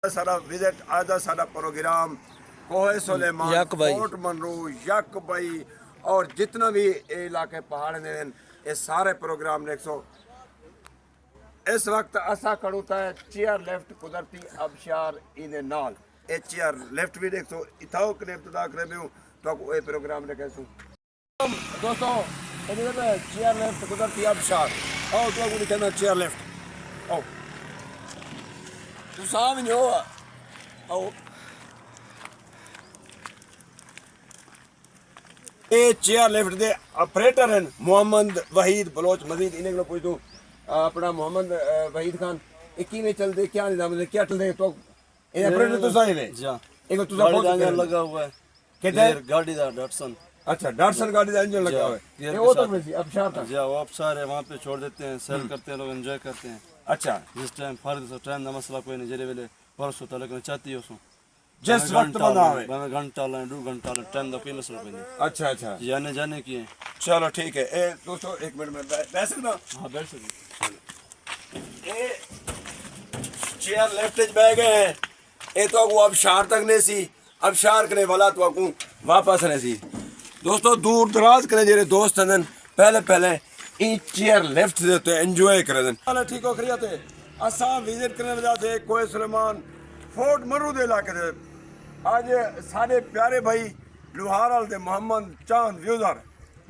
सारा विजिट आज का सारा प्रोग्राम कोहे सुलेमान फोर्ट मनरू यक भाई और जितना भी इलाके पहाड़ ने ये सारे प्रोग्राम देखो। इस वक्त असा खड़ूता है चेयर लेफ्ट कुदरती अबशार इने नाल ए चेयर लेफ्ट भी देखो इथाओ कने इब्तिदा करे में तो ये प्रोग्राम देखे सो दोस्तों चेयर लेफ्ट कुदरती अबशार और तो बोली कहना चेयर लेफ्ट ओ तू सामने हो आओ ये चेयर लिफ्ट दे ऑपरेटर हैं मोहम्मद वहीद बलोच मजीद इन्हें को पूछ दूं अपना मोहम्मद वहीद खान इक्की में चल दे क्या निजाम दे क्या चल दे तो ये ऑपरेटर तो सही है जी एक तो इंजन लगा हुआ है किधर गाड़ी दा डॉटसन। अच्छा डॉटसन गाड़ी का इंजन लगा हुआ है ये वो तो वैसी अबशार था जी वो अबशार है वहां पे छोड़ देते हैं सेल करते हैं लोग एंजॉय करते हैं। अच्छा जिस टाइम फर्द से टाइम दा मसला कोई नहीं जेरे वेले परसों तक लेकिन चाहती हो सो जिस वक्त बना है मैं घंटा ला 2 घंटा ला टाइम दा कोई मसला कोई नहीं। अच्छा अच्छा जाने जाने की है चलो ठीक है ए दोस्तों एक मिनट में बैठ सकता हां बैठ सकते ए चेयर लेफ्ट च बैठ गए हैं ये तो वो अबशार तक ने सी अबशार करने वाला तो को वापस ने सी दोस्तों दूर दराज करे जेरे दोस्त हैं पहले पहले ई चेयर लेफ्ट दे तो एंजॉय करे देन चलो ठीक हो करिया थे असा विजिट करने वजह थे कोहे सुलेमान फोर्ट मरू दे इलाके दे आज सारे प्यारे भाई लुहार वाल दे मोहम्मद चांद व्यूजर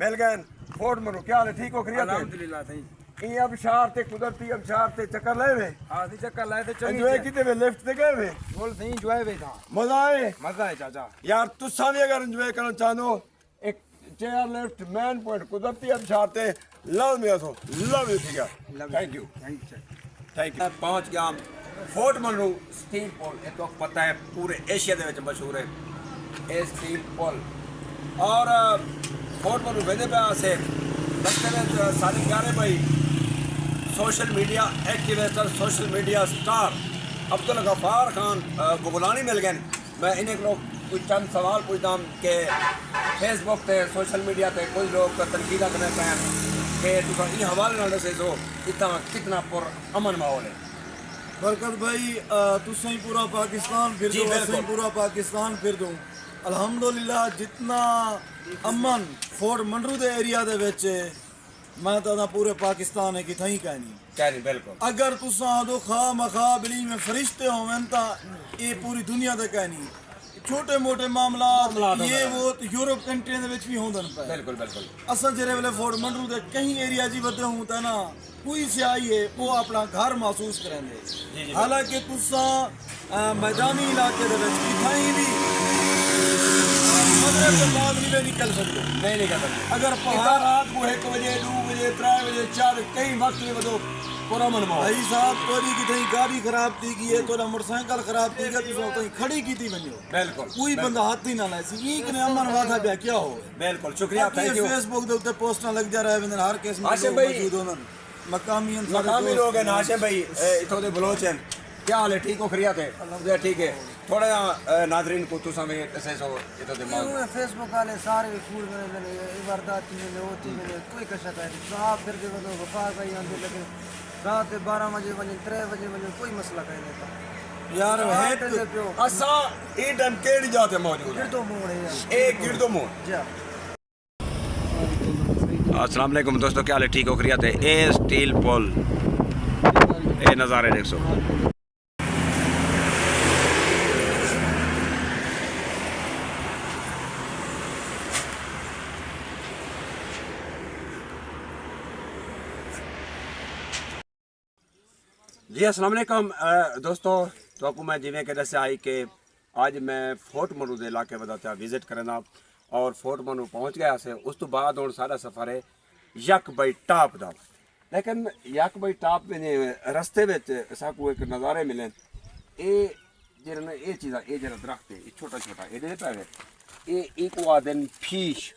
मिल गए फोर्ट मरू क्या हाल है ठीक हो करिया थे अल्हम्दुलिल्लाह सही ई अबशार ते कुदरती अबशार ते चक्कर ले वे हां दी चक्कर लाए थे चंगी एंजॉय किते वे लेफ्ट ते गए वे बोल सही एंजॉय वे था मजा आए मजा है चाचा यार तुसा भी अगर एंजॉय करना चाहो एक चेयर लेफ्ट मैन पॉइंट कुदरती अबशार ते लव में असो लव यू ठीक है थैंक यू थैंक यू पहुंच गया फोर्ट मनरू स्टील पोल ये तो पता है पूरे एशिया दे विच मशहूर है ए स्टील पोल और फोर्ट मनरू वेदे पे से रस्ते में सारे प्यारे भाई social media activist social media star Abdul Ghaffar Khan Buglani मिल गए मैं इन्हें लोग कुछ चंद सवाल पूछता हूँ कि फेसबुक पे सोशल मीडिया पे कोई लोग तनकीदा करने पे कि तुम इन हवाले नाल से जो इतना कितना पुर अमन माहौल है बरकत भाई तुसें ही पूरा पाकिस्तान फिर दो असें पूरा पाकिस्तान फिर दो अल्हम्दुलिल्लाह जितना अमन फोर्ट मनरू दे एरिया दे विच मैं तो पूरे पाकिस्तान है कि थई कहनी बिल्कुल अगर तुसा दो खा मखा बिली में फरिश्ते होवन ता ये पूरी दुनिया दे कहनी छोटे मोटे मामला ये वो यूरोप कंट्रियां दे विच भी होंदन पे बिल्कुल बिल्कुल असा जेरे वेले फोर्ट मनरू दे कहीं एरिया जी वदे हूं ता ना कोई स्याही है वो अपना घर महसूस करेंगे हालांकि तुसा मैदानी इलाके दे विच किथाई भी मदरे के बाद नहीं निकल सकते नहीं निकल सकते अगर पहाड़ रात को 1 बजे 2 बजे 3 बजे 4 कई वक्त में बदो पूरा मन माहौल भाई साहब तोरी की थी गाड़ी खराब थी की है तोरा मोटरसाइकिल खराब थी गया तुसा तो खड़ी की थी बनियो बिल्कुल कोई बंदा हाथ ही ना लाए सी एक ने अमन वादा पे क्या हो बिल्कुल शुक्रिया थैंक यू फेसबुक दे उत्ते पोस्टां लग जा रहे हैं हर केस में हाशिम भाई मौजूद होनन मकामी लोग हैं हाशिम भाई इथों दे बलोच हैं क्या हाल है ठीक हो खरिया थे ठीक है थोड़ा नादरीन को तुसा में ऐसे सो इथों दे माल फेसबुक वाले सारे कूड़ में वारदात में होती में कोई कशा है साहब फिर के वो वफार भाई आंदे लगे रात 12 बजे वने 3 बजे वने कोई मसला कहीं नहीं यार है असा ए टाइम केड़ी जाते मौजूद है गिरदो मोड़ है ए गिरदो मोड़ जी अस्सलाम वालेकुम दोस्तों क्या हाल है ठीक हो खरिया थे ए स्टील पोल ए नज़ारे देख सो जी अस्सलाम वालेकुम दोस्तों तो मैं जिमें के दस आई कि आज मैं फोर्ट मनरू के इलाके वजह विजिट करना और फोर्ट मनरू पहुँच गया से उस तो बाद हूँ सारा सफ़र है यक बाई टाप का लेकिन यक बाई टाप में रस्ते में साकू एक नज़ारे मिले ये जरा ना ये चीज़ा ये जरा दरख्त है छोटा छोटा ये पे ये एक दिन फीश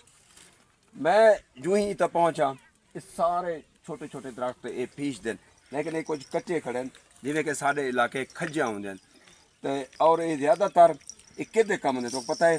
मैं जो ही तक पहुँचा ये सारे छोटे छोटे दरख्त ये फीश दिन लेकिन ये कुछ कच्चे खड़े जिमें कि साढ़े इलाके खज्जा होंगे तो और ये ज़्यादातर कि कम होंगे तो पता है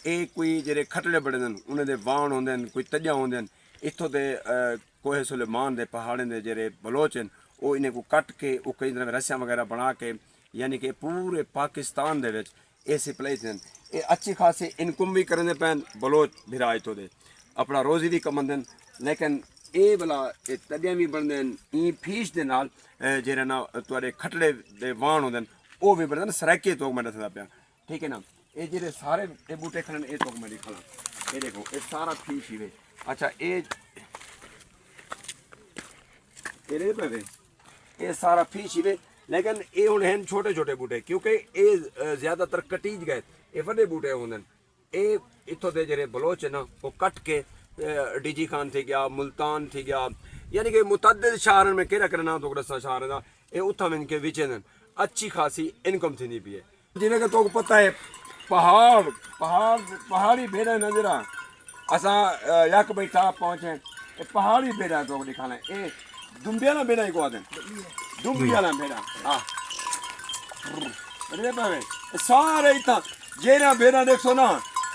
ये कोई जेरे खटड़े बड़े उन्हें वाण होंगे कोई तजा होंगे इतों के कोहे सुलेमान के पहाड़े के जेरे बलोच हैं वो इन्हें को कट के वो कई तरह रस्सियाँ वगैरह बना के यानी कि पूरे पाकिस्तान दे विच ये सप्लाई हैं। ये अच्छी खासी इनकम भी करने पैन बलोच भिराज तो दे अपना रोज़ी भी कमाते हैं। लेकिन ये भला ये तदियां भी बनते हैं ई फीस दे नाल जेह्ड़े ना तुआरे खटड़े दे वाहन होंदे वो भी बनते हैं सराके तो मैं दसदा पिया, ठीक है ना। ये जेह्ड़े सारे ये बूटे खड़े ये तो मैं दिखाना, ये देखो ये सारा फीस ही वे। अच्छा ये पे ये सारा फीस ही वे। लेकिन ये हुण हैं छोटे छोटे बूटे क्योंकि ये ज़्यादातर कटीज गए, ये वड्डे बूटे होंदे न। ये इत्थों दे जेह्ड़े बलोच न वो कट के डीजी खान थी गया, मुल्तान थी गया, यानी कि मुतअद्दिद शहरन में केड़ा करना तो दसा शहर दा ये उत्थां में इनके विच न अच्छी खासी इनकम थी पी है। जिवें कि तुमको पता है पहाड़ी भेड़ा नजर असा यक भाई टाप पहुंचे पहाड़ी भेड़ा तो दिखाना ये दुम्बिया ना भेड़ा ही को आदे दुम्बिया ना भेड़ा हाँ पावे सारे इतना जेरा भेड़ा देखो ना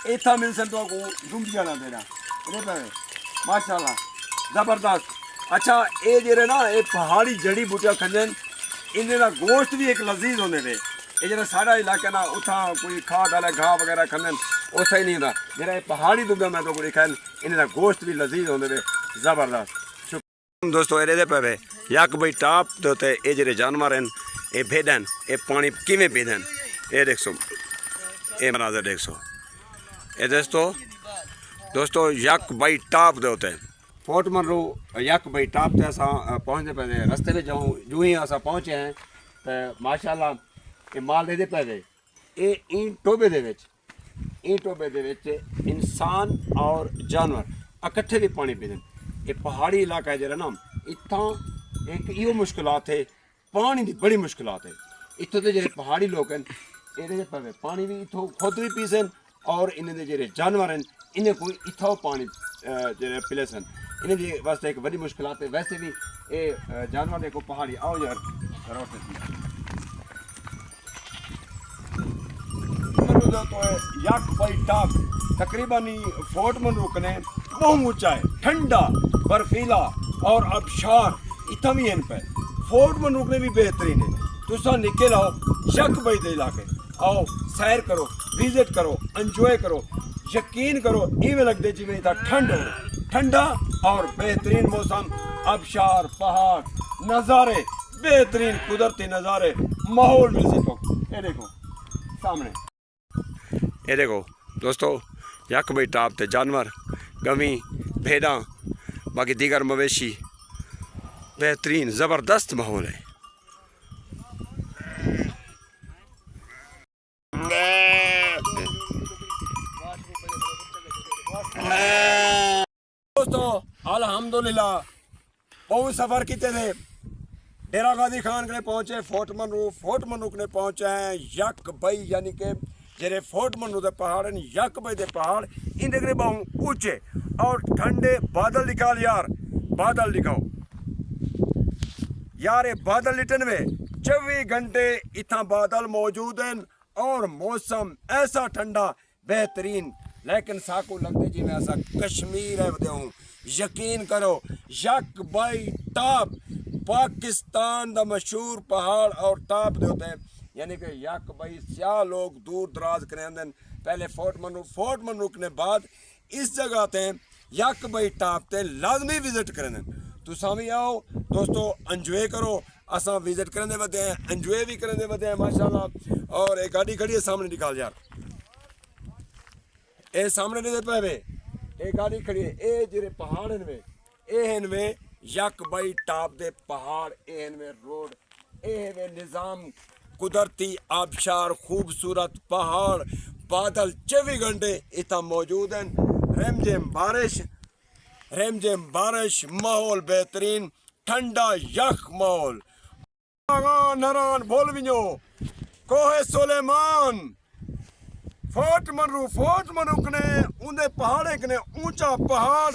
इतना मिल सकता को दुम्बिया ना भेड़ा पावे माशाल्लाह जबरदस्त। अच्छा ये जेरे ना ये पहाड़ी जड़ी बूटियां खंदन इन्हें ना गोश्त भी एक लजीज होने वे। ये जरा सारा इलाका ना उठा कोई खाद वाला घाह वगैरह खंदन वो सही नहीं होता। जरा ये पहाड़ी दुम्बिया मैं तो कोई खान इन्हें ना गोश्त भी लजीज होने वे जबरदस्त। दोस्तों ये पे यक भाई टाप दोते ये जेरे जानवर हैं ये भेड़न ये पानी किमें पीदन ये देखो ये मनाजर देखो ये दोस्तों यक भाई टाप दोते फोर्ट मनरू यक भाई टाप ते असा पहुंचने पे रस्ते में जाऊँ जो ही असा पहुंचे हैं तो माशाल्लाह ये माल दे पे ये इन टोबे दे विच इंसान और जानवर इकट्ठे भी पानी पीदन। ये पहाड़ी इलाका है जरा ना इतना एक इो मुश्किलात है पानी की बड़ी मुश्किलात है। इतों के जो पहाड़ी लोग हैं ये पे पानी भी इतों खुद भी पीसन और इन्हें जो जानवर हैं इन्हें कोई इतना पानी जो पिले सन इन्हें वास्ते एक बड़ी मुश्किलात है। वैसे भी ये जानवर देखो पहाड़ी आओ यार तो यक भाई टाप तकरीबन फोर्ट मनरूक ने बहुत ऊंचा है ठंडा बर्फीला और आबशार इतना भी इन पे फोर्ट मनरूक ने भी बेहतरीन है। तुसा निकल आओ यक भाई दे इलाके आओ सैर करो विजिट करो एंजॉय करो यकीन करो इवें लगते जिवें इतना ठंड हो ठंडा और बेहतरीन मौसम आबशार पहाड़ नज़ारे बेहतरीन कुदरती नज़ारे माहौल मिल सको। ये देखो सामने ये देखो दोस्तों यक भाई टाप ते जानवर गवी भेड़ा बाकी दीगर मवेशी बेहतरीन ज़बरदस्त माहौल है। दोस्तों अल्हम्दुलिल्लाह बहुत सफ़र किते थे डेरा गाजी खान के पहुँचे फोर्ट मनरूक ने पहुँचे हैं यक भाई यानी कि जेरे फोर्ट मनरूक के पहाड़ हैं यक भाई के पहाड़ इनके बहुत ऊंचे और ठंडे बादल दिखाओ यार बादल दिखाओ यार ये बादल लिटन में 24 घंटे इतना बादल मौजूद हैं और मौसम ऐसा ठंडा बेहतरीन लेकिन साकू लगते जी मैं ऐसा कश्मीर है हूँ। यकीन करो यक भाई टाप पाकिस्तान का मशहूर पहाड़ और टाप होते हैं यानी कि यक भाई स्याह लोग दूर दराज करें पहले फोर्ट मनरूक ने बाद इस जगह ते यक भाई टाप ते लाजमी विजिट करें। तुसा भी आओ दोस्तों एंजॉय करो असा विजिट करने वते हैं एंजॉय भी करने वते हैं माशाल्लाह। और एक गाड़ी खड़ी है सामने निकाल यार ए सामने नहीं दे पे एक गाड़ी खड़ी है ए जेरे पहाड़ हैं ए हैं यक भाई टाप दे पहाड़ ए हैं रोड ए हैं निज़ाम कुदरती आबशार खूबसूरत पहाड़ बादल 24 घंटे इतना मौजूद हैं। रेमझेम बारिश माहौल बेहतरीन ठंडा यक माहौल नरान बोल विनो कोहे सुलेमान फोर्ट मनरूक ने उनके पहाड़े ने ऊंचा पहाड़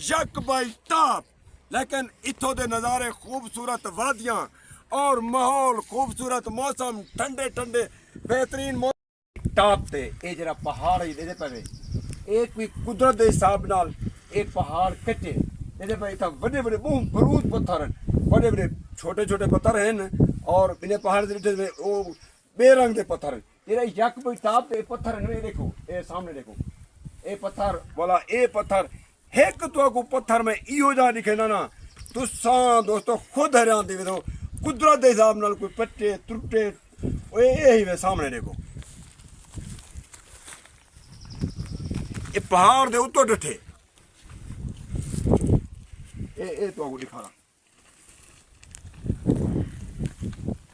यक भाई टाप लेकिन इतों के नज़ारे खूबसूरत वादियाँ और माहौल खूबसूरत मौसम ठंडे ठंडे बेहतरीन मौसम टाप ते ये जरा पहाड़ ही दे पे एक भी कुदरत के हिसाब नाल एक पहाड़ कटे ये पे इतना बड़े बड़े बहुत बरूद पत्थर हैं बड़े बड़े छोटे छोटे पत्थर हैं और इन्हें पहाड़ में वो बेरंग दे पत्थर जेड़ा यक भाई टाप ते पत्थर ने देखो ए सामने देखो ए पत्थर बोला ए पत्थर एक तो को पत्थर में इो जा दिखे ना तुसा दोस्तों खुद हैरान थी वेदो कुदरत के हिसाब नाल कोई पट्टे त्रुटे ए ही वे सामने देखो ये पहाड़ दे उत्तो डठे ए तो को दिखा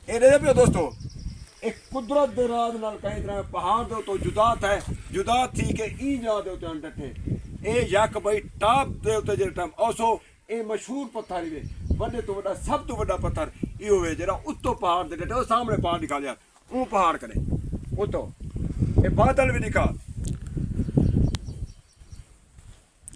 ए दे पियो दोस्तों एक कुदरत दे राज नाल कई तरह पहाड़ दे तो जुदा थी के ई जा दे उते डठे ए यक भाई टाप दे उते जे टाइम ओसो ए मशहूर पत्थर ही वे वडे तो वडा सब तो वडा पत्थर इहो वे जेड़ा उत्तो पहाड़ दे डठे ओ सामने पहाड़ दिखा लिया वो पहाड़ करे उत्तो ए बादल भी दिखा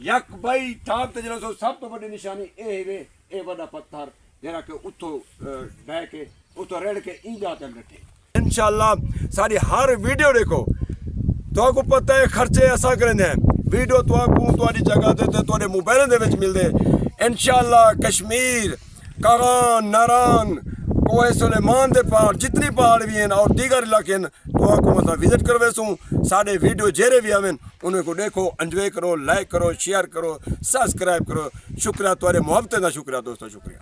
यक भाई टाप ते जेड़ा सो सब तो बड़ी निशानी ए वे ए वडा पत्थर जेड़ा के उत्तो बह के उत्तो रेड़ के ई जाते डठे इंशाल्लाह सारी हर वीडियो देखो तो को पता है खर्चे ऐसा करेंगे वीडियो तो जगह ते मोबाइल दे विच मिलदे इंशाल्लाह कश्मीर कागान नारान कोहे सुलेमान दे पहाड़ जितनी पहाड़ भी हैं और दीगर इलाके हैं तो को मतलब विजिट करवे सूं साडे वीडियो जेरे भी आवें उन्हें को देखो एंजॉय करो लाइक करो शेयर करो सब्सक्राइब करो शुक्रिया तुम्हारे मोहब्बत का शुक्रिया दोस्तों शुक्रिया।